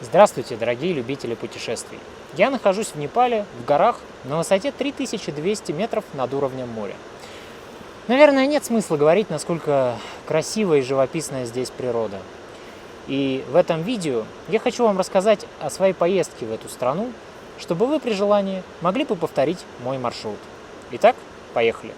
Здравствуйте, дорогие любители путешествий! Я нахожусь в Непале, в горах, на высоте 3200 метров над уровнем моря. Наверное, нет смысла говорить, насколько красивая и живописная здесь природа. И в этом видео я хочу вам рассказать о своей поездке в эту страну, чтобы вы при желании могли бы повторить мой маршрут. Итак, поехали!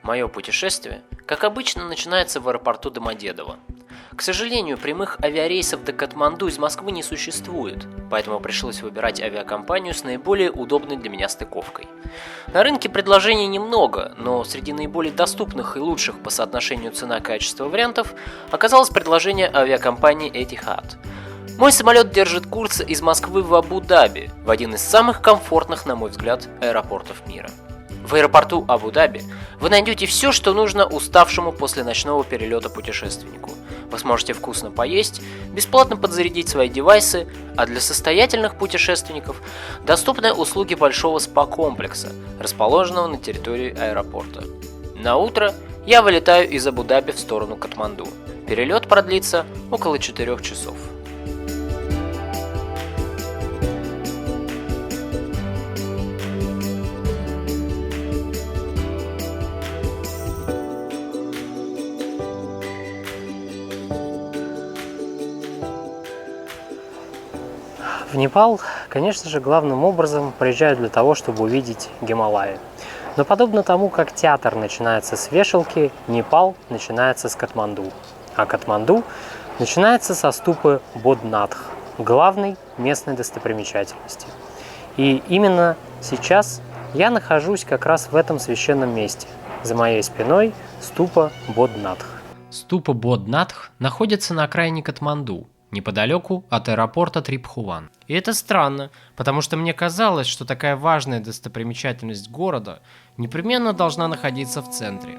Мое путешествие, как обычно, начинается в аэропорту Домодедово. К сожалению, прямых авиарейсов до Катманду из Москвы не существует, поэтому пришлось выбирать авиакомпанию с наиболее удобной для меня стыковкой. На рынке предложений немного, но среди наиболее доступных и лучших по соотношению цена-качество вариантов оказалось предложение авиакомпании Etihad. Мой самолет держит курс из Москвы в Абу-Даби, в один из самых комфортных, на мой взгляд, аэропортов мира. В аэропорту Абу-Даби вы найдете все, что нужно уставшему после ночного перелета путешественнику. Вы сможете вкусно поесть, бесплатно подзарядить свои девайсы, а для состоятельных путешественников доступны услуги большого спа-комплекса, расположенного на территории аэропорта. На утро я вылетаю из Абу-Даби в сторону Катманду. Перелет продлится около 4 часов. В Непал, конечно же, главным образом приезжают для того, чтобы увидеть Гималаи. Но подобно тому, как театр начинается с вешалки, Непал начинается с Катманду. А Катманду начинается со ступы Бодхнатх, главной местной достопримечательности. И именно сейчас я нахожусь как раз в этом священном месте. За моей спиной ступа Бодхнатх. Ступа Бодхнатх находится на окраине Катманду, неподалеку от аэропорта Трипхуван. И это странно, потому что мне казалось, что такая важная достопримечательность города непременно должна находиться в центре.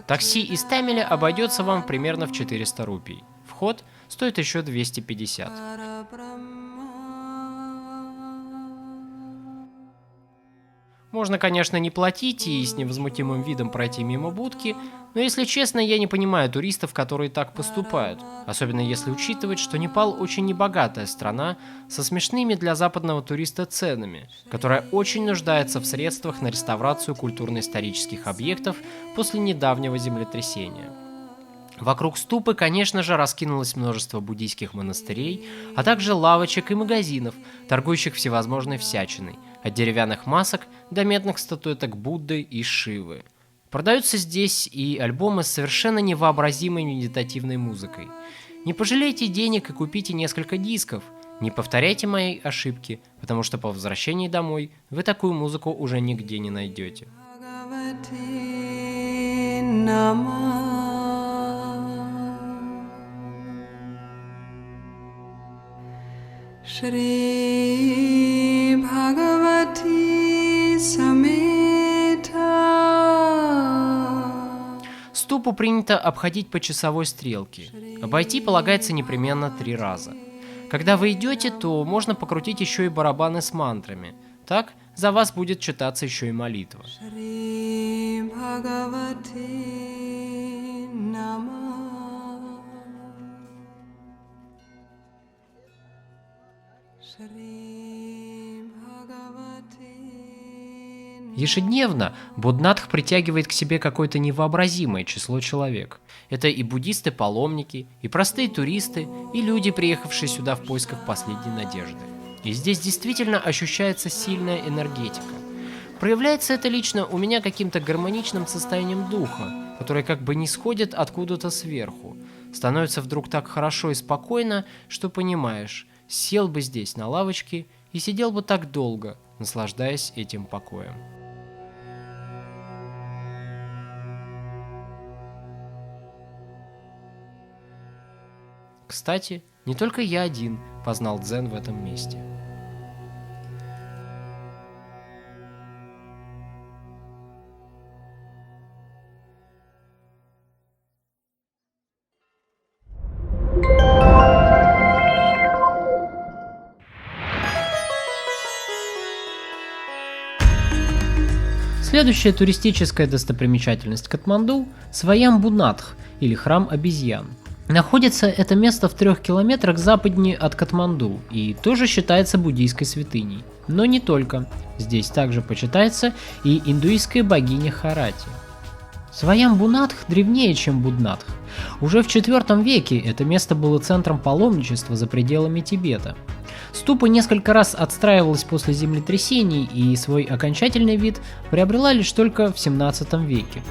Такси из Тамиля обойдется вам примерно в 400 рупий. Вход стоит еще 250. Можно, конечно, не платить и с невозмутимым видом пройти мимо будки, но, если честно, я не понимаю туристов, которые так поступают. Особенно если учитывать, что Непал очень небогатая страна со смешными для западного туриста ценами, которая очень нуждается в средствах на реставрацию культурно-исторических объектов после недавнего землетрясения. Вокруг ступы, конечно же, раскинулось множество буддийских монастырей, а также лавочек и магазинов, торгующих всевозможной всячиной, от деревянных масок до медных статуэток Будды и Шивы. Продаются здесь и альбомы с совершенно невообразимой медитативной музыкой. Не пожалейте денег и купите несколько дисков. Не повторяйте моей ошибки, потому что по возвращении домой вы такую музыку уже нигде не найдете. Shri Bhagavati Sameta. Ступу принято обходить по часовой стрелке. Обойти полагается непременно 3 раза. Когда вы идете, то можно покрутить еще и барабаны с мантрами. Так за вас будет читаться еще и молитва. Shri Bhagavati Namah. Ежедневно Бодхнатх притягивает к себе какое-то невообразимое число человек. Это и буддисты-паломники, и простые туристы, и люди, приехавшие сюда в поисках последней надежды. И здесь действительно ощущается сильная энергетика. Проявляется это лично у меня каким-то гармоничным состоянием духа, которое как бы нисходит откуда-то сверху. Становится вдруг так хорошо и спокойно, что понимаешь, сел бы здесь на лавочке и сидел бы так долго, наслаждаясь этим покоем. Кстати, Не только я один познал дзен в этом месте. Следующая туристическая достопримечательность Катманду – Сваямбу-Надх, или храм обезьян. Находится это место в 3 километрах западнее от Катманду и тоже считается буддийской святыней. Но не только. Здесь также почитается и индуистская богиня Харати. Сваямбу-Надх древнее, чем Буднадх. Уже в IV веке это место было центром паломничества за пределами Тибета. Ступа несколько раз отстраивалась после землетрясений и свой окончательный вид приобрела лишь только в XVII веке.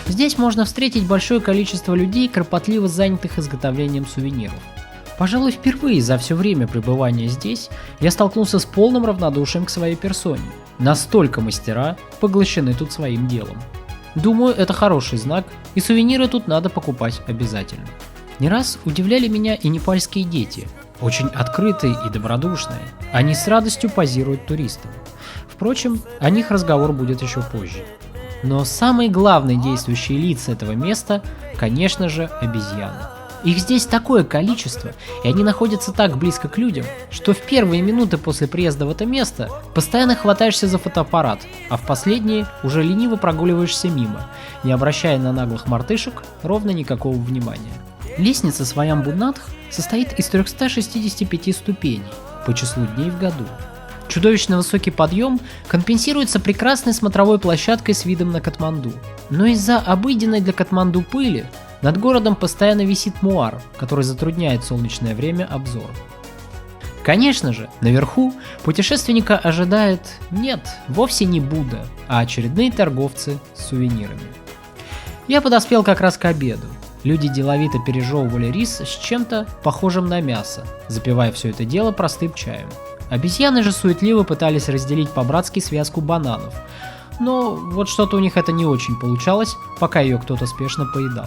Здесь можно встретить большое количество людей, кропотливо занятых изготовлением сувениров. Пожалуй, впервые за все время пребывания здесь я столкнулся с полным равнодушием к своей персоне. Настолько мастера поглощены тут своим делом. Думаю, это хороший знак, и сувениры тут надо покупать обязательно. Не раз удивляли меня и непальские дети, очень открытые и добродушные. Они с радостью позируют туристам. Впрочем, о них разговор будет еще позже. Но самые главные действующие лица этого места, конечно же, обезьяны. Их здесь такое количество, и они находятся так близко к людям, что в первые минуты после приезда в это место постоянно хватаешься за фотоаппарат, а в последние уже лениво прогуливаешься мимо, не обращая на наглых мартышек ровно никакого внимания. Лестница Сваямбу-Надх состоит из 365 ступеней по числу дней в году. Чудовищно высокий подъем компенсируется прекрасной смотровой площадкой с видом на Катманду. Но из-за обыденной для Катманду пыли над городом постоянно висит муар, который затрудняет в солнечное время обзор. Конечно же, наверху путешественника ожидает, нет, вовсе не Будда, а очередные торговцы с сувенирами. Я подоспел как раз к обеду. Люди деловито пережевывали рис с чем-то похожим на мясо, запивая все это дело простым чаем. Обезьяны же суетливо пытались разделить по-братски связку бананов, но вот что-то у них это не очень получалось, пока ее кто-то спешно поедал.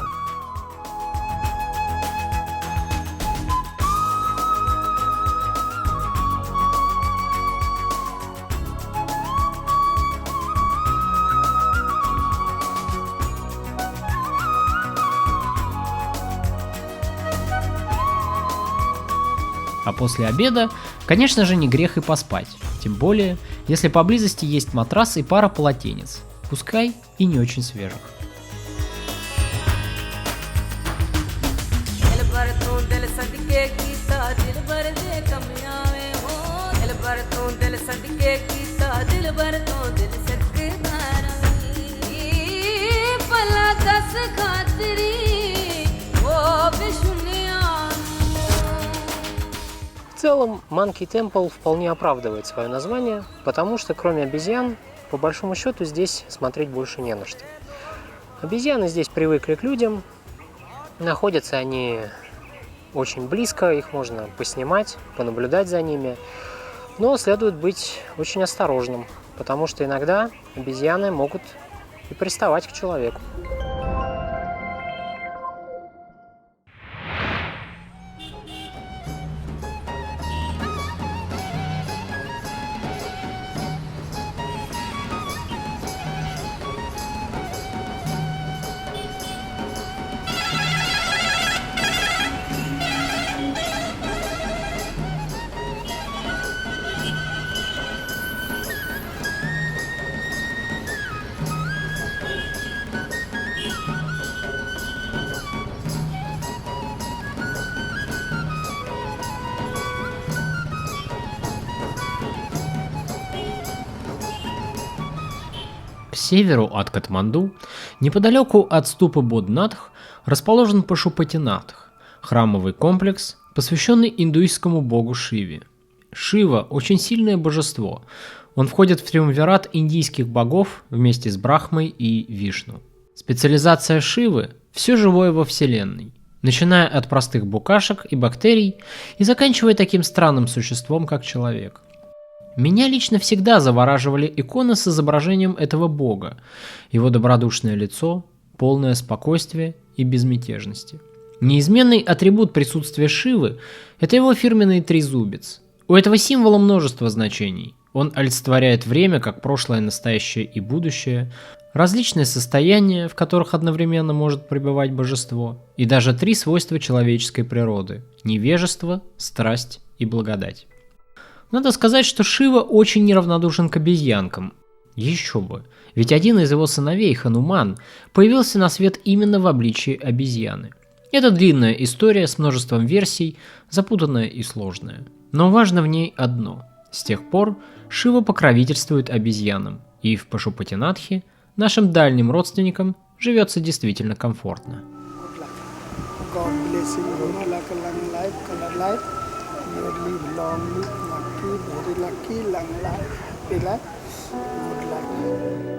А после обеда, конечно же, не грех и поспать, тем более, если поблизости есть матрас и пара полотенец, пускай и не очень свежих. В целом, Monkey Temple вполне оправдывает свое название, потому что кроме обезьян, по большому счету, здесь смотреть больше не на что. Обезьяны здесь привыкли к людям, находятся они очень близко, их можно поснимать, понаблюдать за ними, но следует быть очень осторожным, потому что иногда обезьяны могут и приставать к человеку. К северу от Катманду, неподалеку от ступы Боднадх, расположен Пашупатинадх, храмовый комплекс, посвященный индуистскому богу Шиве. Шива – очень сильное божество. Он входит в триумвират индийских богов вместе с Брахмой и Вишну. Специализация Шивы – все живое во Вселенной, начиная от простых букашек и бактерий и заканчивая таким странным существом, как человек. Меня лично всегда завораживали иконы с изображением этого бога, его добродушное лицо, полное спокойствия и безмятежности. Неизменный атрибут присутствия Шивы – это его фирменный трезубец. У этого символа множество значений. Он олицетворяет время как прошлое, настоящее и будущее, различные состояния, в которых одновременно может пребывать божество, и даже 3 свойства человеческой природы – невежество, страсть и благодать. Надо сказать, что Шива очень неравнодушен к обезьянкам. Еще бы, ведь один из его сыновей, Хануман, появился на свет именно в обличии обезьяны. Это длинная история с множеством версий, запутанная и сложная. Но важно в ней одно. С тех пор Шива покровительствует обезьянам, и в Пашупатинатхе нашим дальним родственникам живется действительно комфортно. God bless you, like a long life, color life. You live long, live lucky, very lucky, long life, happy life, good life.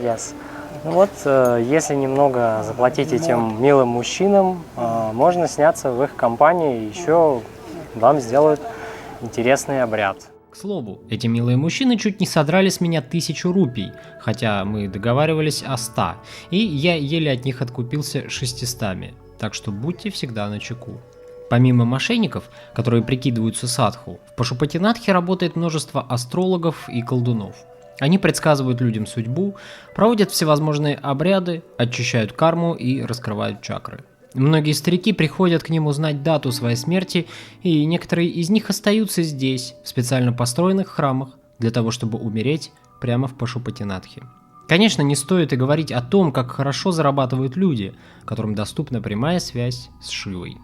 Yes. Ну вот, если немного заплатить этим милым мужчинам, можно сняться в их компании, еще вам сделают интересный обряд. К слову, эти милые мужчины чуть не содрали с меня 1000 рупий, хотя мы договаривались о 100, и я еле от них откупился 600, так что будьте всегда начеку. Помимо мошенников, которые прикидываются садху, в Пашупатинатхе работает множество астрологов и колдунов. Они предсказывают людям судьбу, проводят всевозможные обряды, очищают карму и раскрывают чакры. Многие старики приходят к ним узнать дату своей смерти, и некоторые из них остаются здесь, в специально построенных храмах, для того, чтобы умереть прямо в Пашупатинатхе. Конечно, не стоит и говорить о том, как хорошо зарабатывают люди, которым доступна прямая связь с Шивой.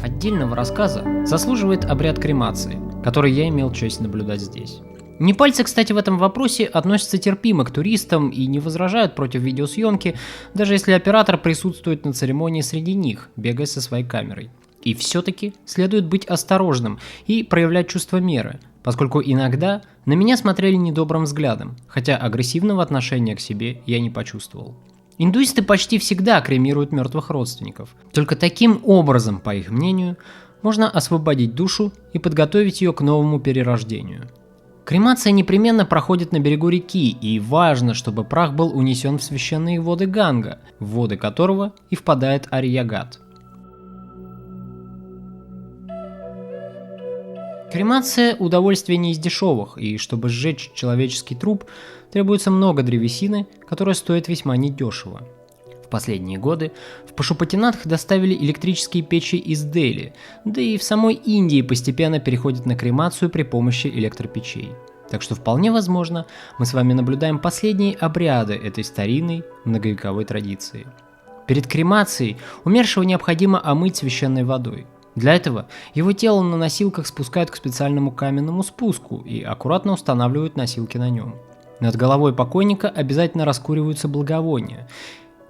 Отдельного рассказа заслуживает обряд кремации, который я имел честь наблюдать здесь. Непальцы, кстати, в этом вопросе относятся терпимо к туристам и не возражают против видеосъемки, даже если оператор присутствует на церемонии среди них, бегая со своей камерой. И все-таки следует быть осторожным и проявлять чувство меры, поскольку иногда на меня смотрели недобрым взглядом, хотя агрессивного отношения к себе я не почувствовал. Индуисты почти всегда кремируют мертвых родственников. Только таким образом, по их мнению, можно освободить душу и подготовить ее к новому перерождению. Кремация непременно проходит на берегу реки, и важно, чтобы прах был унесен в священные воды Ганга, в воды которого и впадает Арьягат. Кремация – удовольствие не из дешевых, и чтобы сжечь человеческий труп, требуется много древесины, которая стоит весьма недешево. В последние годы в Пашупатинатх доставили электрические печи из Дели, да и в самой Индии постепенно переходят на кремацию при помощи электропечей. Так что вполне возможно, мы с вами наблюдаем последние обряды этой старинной многовековой традиции. Перед кремацией умершего необходимо омыть священной водой. Для этого его тело на носилках спускают к специальному каменному спуску и аккуратно устанавливают носилки на нем. Над головой покойника обязательно раскуриваются благовония.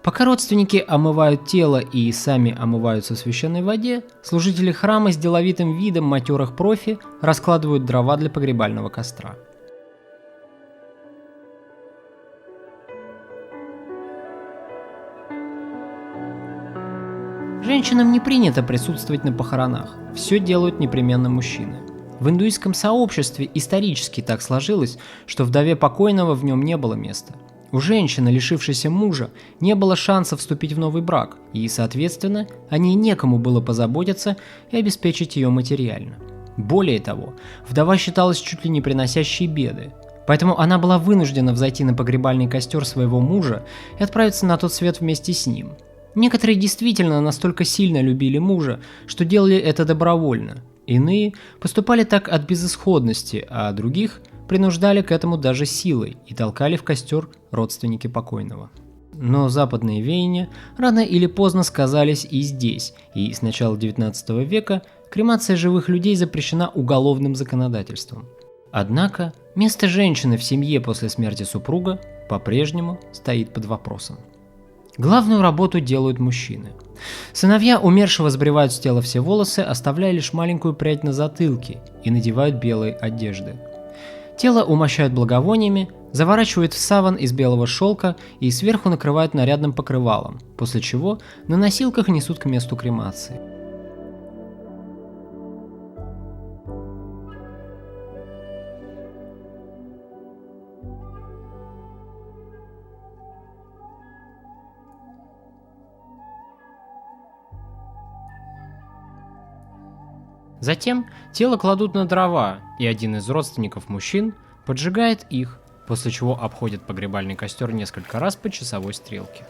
Пока родственники омывают тело и сами омываются в священной воде, служители храма с деловитым видом матерых профи раскладывают дрова для погребального костра. Женщинам не принято присутствовать на похоронах, все делают непременно мужчины. В индуистском сообществе исторически так сложилось, что вдове покойного в нем не было места. У женщины, лишившейся мужа, не было шанса вступить в новый брак, и, соответственно, о ней некому было позаботиться и обеспечить ее материально. Более того, вдова считалась чуть ли не приносящей беды, поэтому она была вынуждена взойти на погребальный костер своего мужа и отправиться на тот свет вместе с ним. Некоторые действительно настолько сильно любили мужа, что делали это добровольно. Иные поступали так от безысходности, а других принуждали к этому даже силой и толкали в костер родственники покойного. Но западные веяния рано или поздно сказались и здесь, и с начала XIX века кремация живых людей запрещена уголовным законодательством. Однако место женщины в семье после смерти супруга по-прежнему стоит под вопросом. Главную работу делают мужчины. Сыновья умершего сбривают с тела все волосы, оставляя лишь маленькую прядь на затылке, и надевают белые одежды. Тело умощают благовониями, заворачивают в саван из белого шелка и сверху накрывают нарядным покрывалом, после чего на носилках несут к месту кремации. Затем тело кладут на дрова, и один из родственников мужчин поджигает их, после чего обходят погребальный костер несколько раз по часовой стрелке.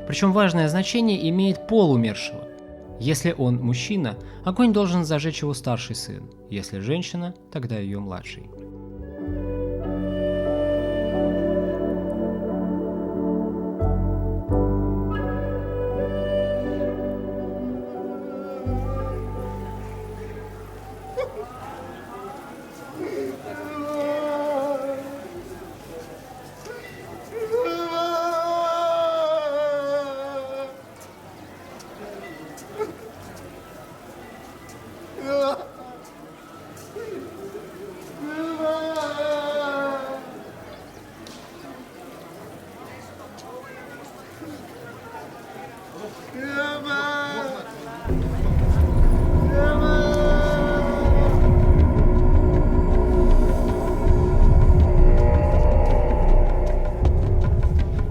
Причем важное значение имеет пол умершего. Если он мужчина, огонь должен зажечь его старший сын, если женщина, тогда ее младший.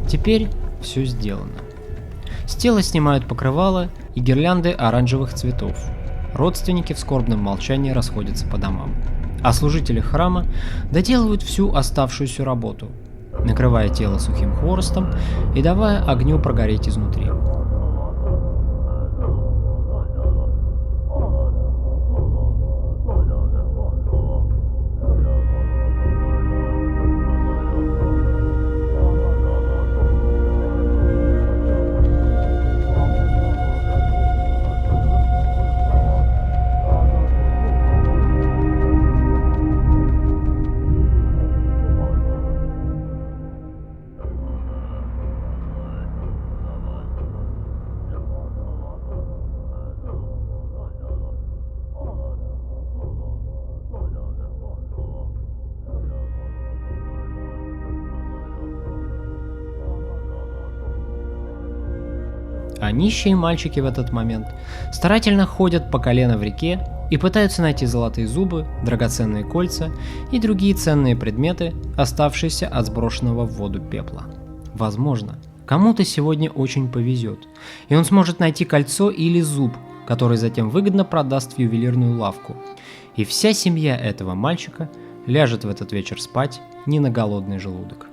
Теперь все сделано. С тела снимают покрывало и гирлянды оранжевых цветов. Родственники в скорбном молчании расходятся по домам. А служители храма доделывают всю оставшуюся работу, накрывая тело сухим хворостом и давая огню прогореть изнутри. А нищие мальчики в этот момент старательно ходят по колено в реке и пытаются найти золотые зубы, драгоценные кольца и другие ценные предметы, оставшиеся от сброшенного в воду пепла. Возможно, кому-то сегодня очень повезет, и он сможет найти кольцо или зуб, который затем выгодно продаст в ювелирную лавку. И вся семья этого мальчика ляжет в этот вечер спать не на голодный желудок.